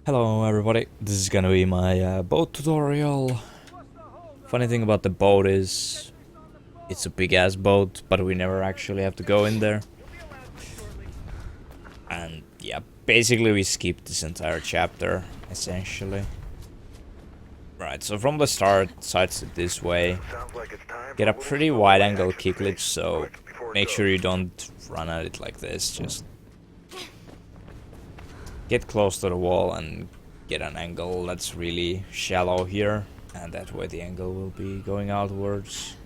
Hello everybody, this is gonna be my boat tutorial. Funny thing about the boat is it's a big ass boat, but we never actually have to go in there. And yeah, basically we skipped this entire chapter, essentially. Right, so from the start, sides it this way. Get a pretty wide angle kickflip, so make sure you don't run at it like this, just get close to the wall and get an angle that's really shallow here, and that way the angle will be going outwards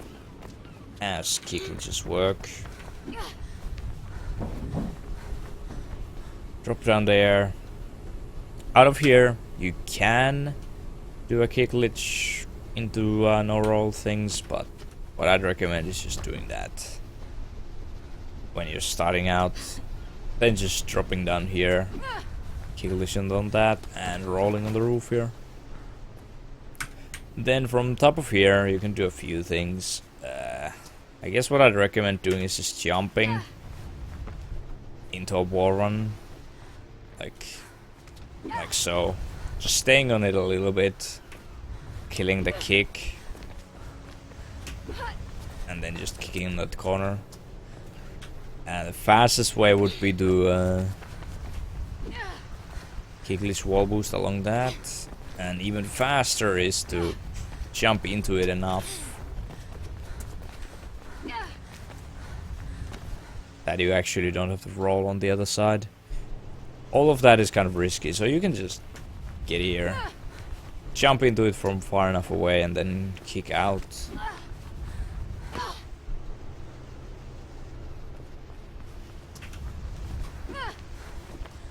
as kickflips work. Drop down there. Out of here you can do a kickflip into no roll things, but what I'd recommend is just doing that when you're starting out, then just dropping down here, kickflip on that and rolling on the roof here. Then from top of here you can do a few things. I guess what I'd recommend doing is just jumping into a wall run, like so, just staying on it a little bit, killing the kick, and then just kicking in that corner. And the fastest way would be to kickflip wall boost along that, and even faster is to jump into it enough that you actually don't have to roll on the other side. All of that is kind of risky, so you can just get here, jump into it from far enough away, and then kick out.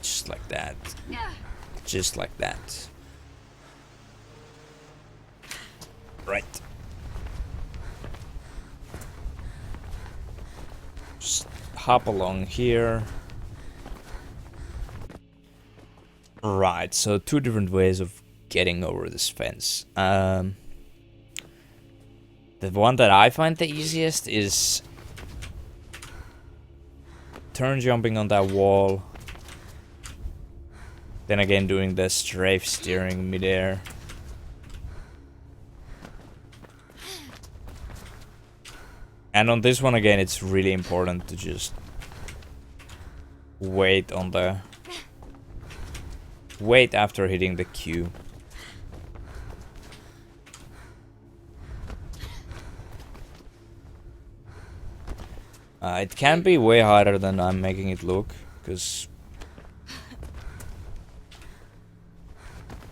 Just like that. Just like that. Right. Just hop along here. Right, so two different ways of getting over this fence. The one that I find the easiest is turn jumping on that wall, then again doing the strafe steering midair. And on this one again, it's really important to just wait after hitting the Q. It can be way harder than I'm making it look, because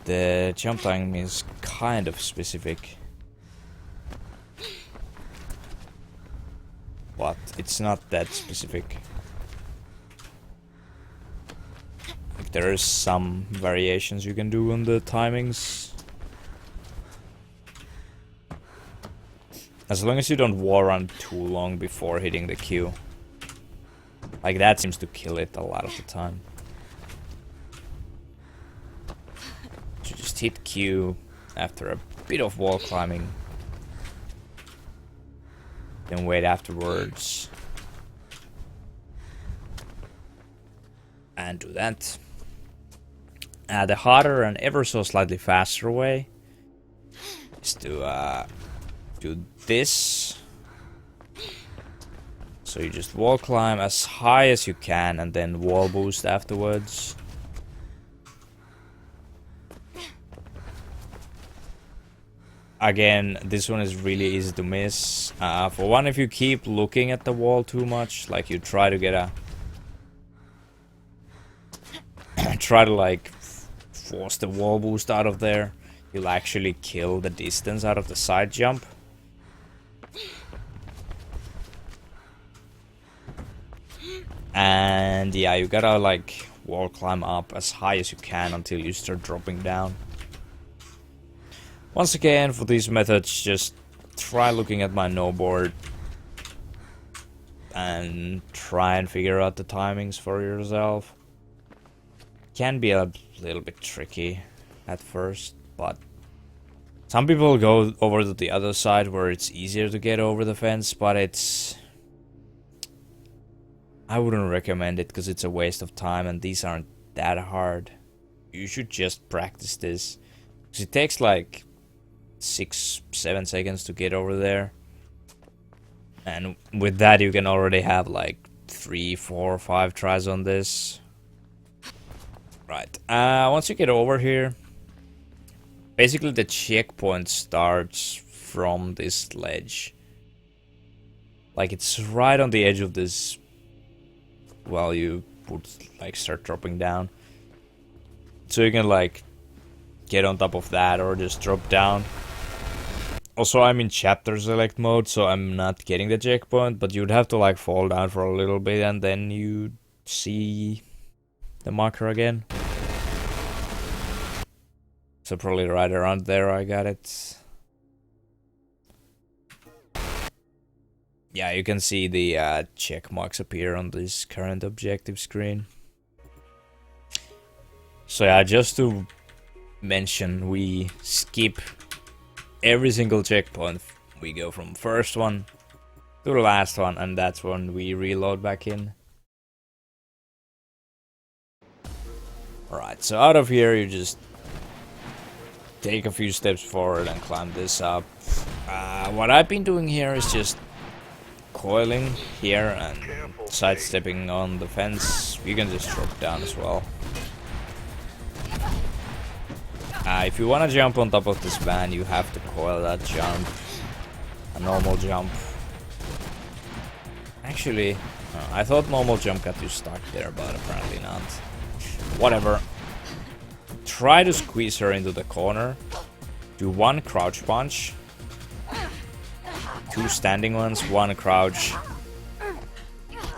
the jump time is kind of specific. But it's not that specific. Like, there is some variations you can do on the timings. As long as you don't wall run too long before hitting the Q. Like, that seems to kill it a lot of the time. So just hit Q after a bit of wall climbing. Then wait afterwards. And do that. The harder and ever so slightly faster way is to do this. So you just wall climb as high as you can and then wall boost afterwards. Again, this one is really easy to miss. For one, if you keep looking at the wall too much, like you try to get a try to like force the wall boost out of there, you'll actually kill the distance out of the side jump. And yeah, you gotta like wall climb up as high as you can until you start dropping down. Once again, for these methods, just try looking at my no board and try and figure out the timings for yourself. Can be a little bit tricky at first, but some people go over to the other side where it's easier to get over the fence, but I wouldn't recommend it because it's a waste of time and these aren't that hard. you should just practice this. Because it takes like 6-7 seconds to get over there. And with that you can already have like 3, 4, 5 tries on this. Right, once you get over here, basically the checkpoint starts from this ledge. Like it's right on the edge of this, while you would like start dropping down. So you can like get on top of that or just drop down. Also, I'm in chapter select mode, so I'm not getting the checkpoint, but you'd have to like fall down for a little bit and then you see the marker again. So probably right around there I got it. Yeah, you can see the check marks appear on this current objective screen. So yeah, just to mention, we skip every single checkpoint. We go from first one to the last one, and that's when we reload back in. Alright, so out of here you just take a few steps forward and climb this up. What I've been doing here is just coiling here and sidestepping on the fence. You can just drop down as well. If you want to jump on top of this van, you have to coil that jump. A normal jump. Actually, I thought normal jump got you stuck there, but apparently not. Whatever. Try to squeeze her into the corner. Do 1 crouch punch. 2 standing ones, 1 crouch.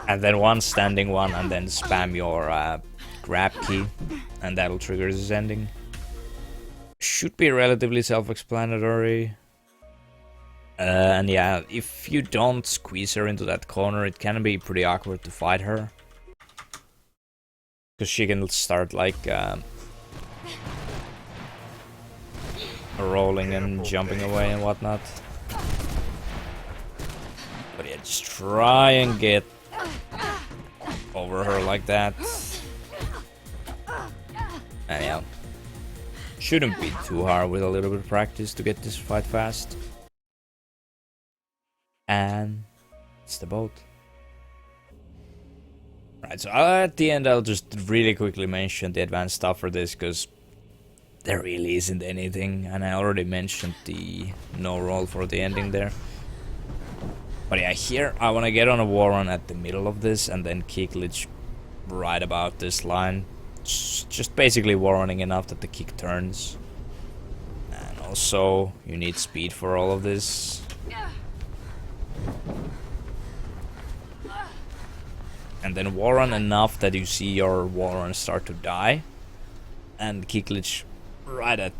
And then 1 standing one, and then spam your grab key. And that'll trigger this ending. Should be relatively self-explanatory. And yeah, if you don't squeeze her into that corner, it can be pretty awkward to fight her. Because she can start like rolling and jumping away and whatnot. But yeah, just try and get over her like that. And yeah, shouldn't be too hard with a little bit of practice to get this fight fast. And it's the boat. Right, so at the end I'll just really quickly mention the advanced stuff for this, because there really isn't anything, and I already mentioned the no roll for the ending there. But yeah, here I want to get on a war run at the middle of this and then kick glitch right about this line. Just basically war running enough that the kick turns. And also you need speed for all of this. And then war run enough that you see your war run start to die. And kick glitch right at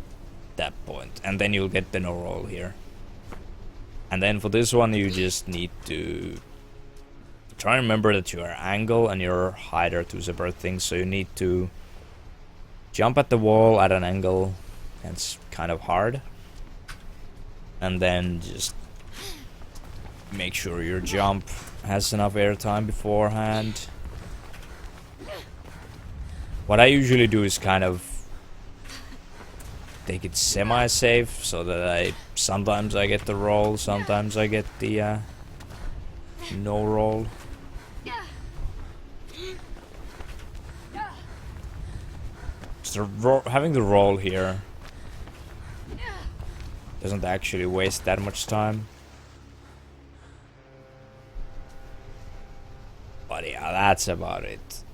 that point. And then you'll get the no roll here. And then for this one you just need to try and remember that your angle and your height are 2 separate things. So you need to jump at the wall at an angle. It's kind of hard. And then just make sure your jump has enough airtime beforehand. What I usually do is kind of take it semi-safe, so that sometimes I get the roll, sometimes I get the no roll. So having the roll here doesn't actually waste that much time. But yeah, that's about it.